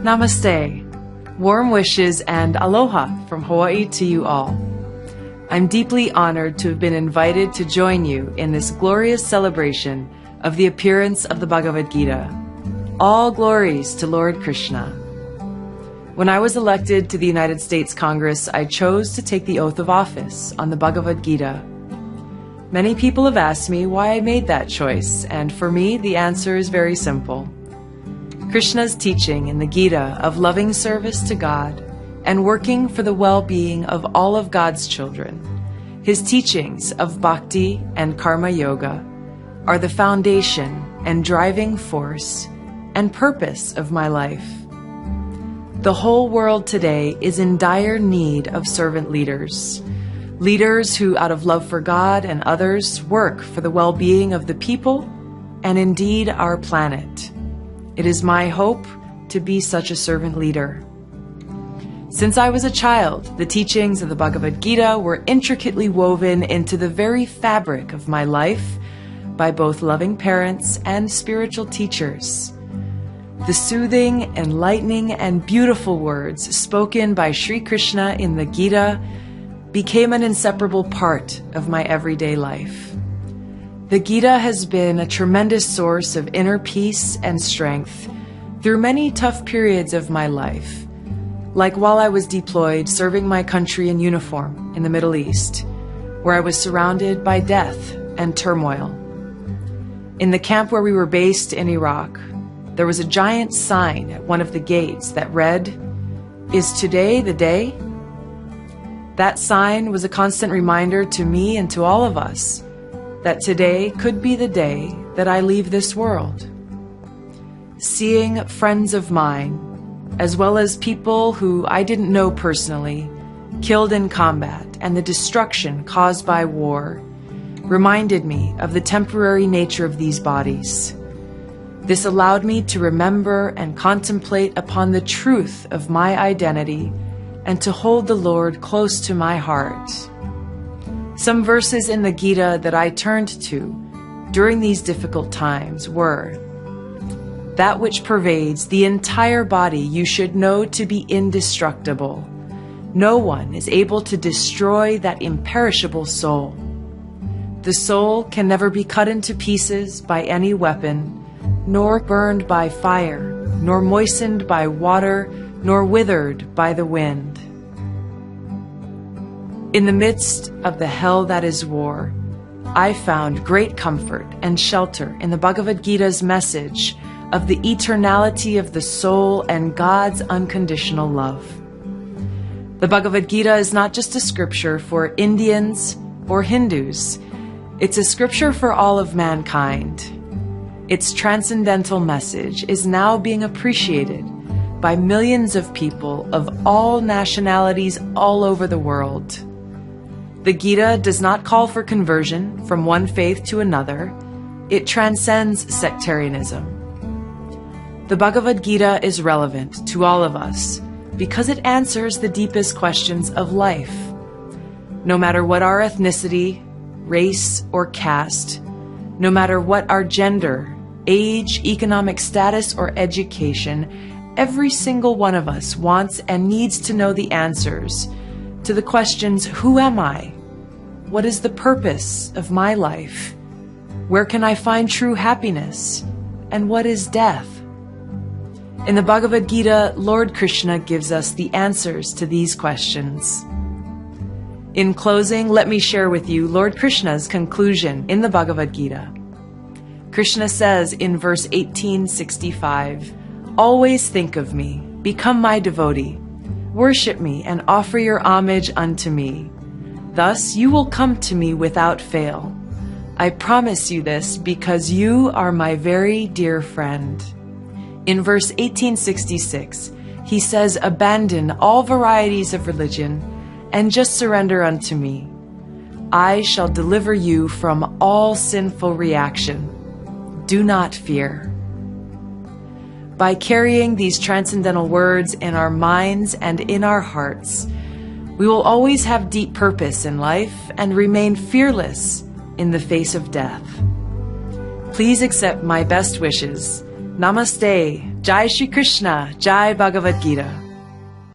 Namaste. Warm wishes and aloha from Hawaii to you all. I'm deeply honored to have been invited to join you in this glorious celebration of the appearance of the Bhagavad Gita. All glories to Lord Krishna. When I was elected to the United States Congress, I chose to take the oath of office on the Bhagavad Gita. Many people have asked me why I made that choice, and for me, the answer is very simple. Krishna's teaching in the Gita of loving service to God and working for the well-being of all of God's children, his teachings of bhakti and karma yoga, are the foundation and driving force and purpose of my life. The whole world today is in dire need of servant leaders. Leaders who, out of love for God and others, work for the well-being of the people and indeed our planet. It is my hope to be such a servant leader. Since I was a child, the teachings of the Bhagavad Gita were intricately woven into the very fabric of my life by both loving parents and spiritual teachers. The soothing, enlightening, and beautiful words spoken by Sri Krishna in the Gita became an inseparable part of my everyday life. The Gita has been a tremendous source of inner peace and strength through many tough periods of my life, like while I was deployed serving my country in uniform in the Middle East, where I was surrounded by death and turmoil. In the camp where we were based in Iraq, there was a giant sign at one of the gates that read, "Is today the day?" That sign was a constant reminder to me and to all of us that today could be the day that I leave this world. Seeing friends of mine, as well as people who I didn't know personally, killed in combat and the destruction caused by war, reminded me of the temporary nature of these bodies. This allowed me to remember and contemplate upon the truth of my identity and to hold the Lord close to my heart. Some verses in the Gita that I turned to during these difficult times were, "That which pervades the entire body you should know to be indestructible. No one is able to destroy that imperishable soul. The soul can never be cut into pieces by any weapon, nor burned by fire, nor moistened by water, nor withered by the wind." In the midst of the hell that is war, I found great comfort and shelter in the Bhagavad Gita's message of the eternality of the soul and God's unconditional love. The Bhagavad Gita is not just a scripture for Indians or Hindus. It's a scripture for all of mankind. Its transcendental message is now being appreciated by millions of people of all nationalities all over the world. The Gita does not call for conversion from one faith to another. It transcends sectarianism. The Bhagavad Gita is relevant to all of us because it answers the deepest questions of life. No matter what our ethnicity, race, or caste, no matter what our gender, age, economic status, or education, every single one of us wants and needs to know the answers to the questions, who am I? What is the purpose of my life? Where can I find true happiness? And what is death? In the Bhagavad Gita, Lord Krishna gives us the answers to these questions. In closing, let me share with you Lord Krishna's conclusion in the Bhagavad Gita. Krishna says in verse 1865, "Always think of me, become my devotee, worship me and offer your homage unto me. Thus you will come to me without fail. I promise you this because you are my very dear friend." In verse 1866, he says, "Abandon all varieties of religion and just surrender unto me. I shall deliver you from all sinful reaction. Do not fear." By carrying these transcendental words in our minds and in our hearts, we will always have deep purpose in life and remain fearless in the face of death. Please accept my best wishes. Namaste. Jai Shri Krishna, Jai Bhagavad Gita.